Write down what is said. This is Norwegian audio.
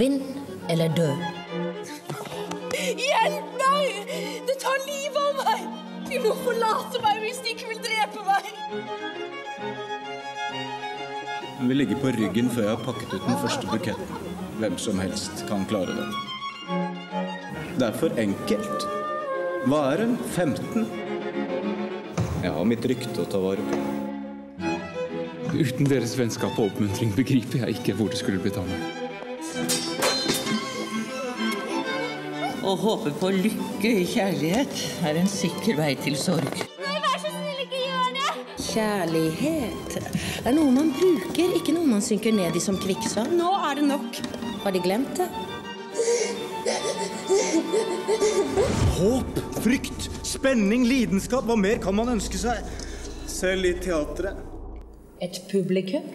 Vinn eller dø? Hjelp meg! Det tar livet av meg! De må forlate meg hvis de ikke vil drepe meg! Vi ligger på ryggen før jeg har pakket ut den første buketten. Hvem som helst kan klare det. Det er for enkelt. Hva er en 15? Jeg har mitt rykte å ta vare på. Uten deres vennskap og oppmuntring begriper jeg ikke hvor det skulle blitt av meg. Å håpe på lykke i kjærlighet er en sikker vei til sorg. Nei, vær så snill, ikke gjør det! Kjærlighet er noe man bruker, ikke noe man synker ned i som kvikksand. Nå er det nok. Har de glemt det? Håp, frykt, spenning, lidenskap. Hva mer kan man ønske seg? Selv i teatret. Et publikum?